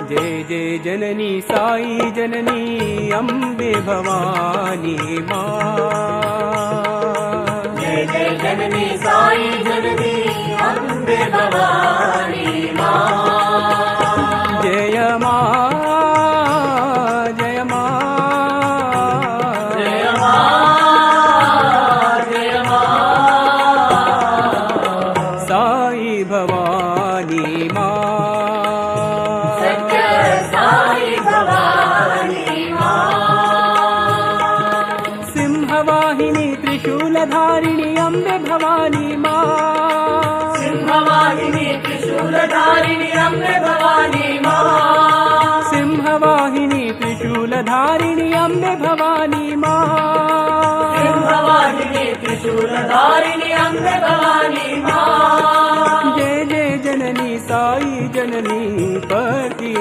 जय जय जननी साई जननी अम्बे भवानी माँ। जय जय जननी साई जननी अम्बे भवानी माँ। जय माँ जय माँ जय माँ जय माँ। साई भवानी माँ। सत्य साई भवानी माँ। सिंहवाहिनी त्रिशूलधारिणी अम्बे भवानी माँ। सिंहवाहिनी त्रिशूलधारिणी अम्बे भवानी माँ। सिंहवाहिनी त्रिशूलधारिणी अम्बे भवानी माँ। सिंहवाहिनी त्रिशूलधारिणी अम्बे भवानी माँ। जय जय जननी साई जननी पति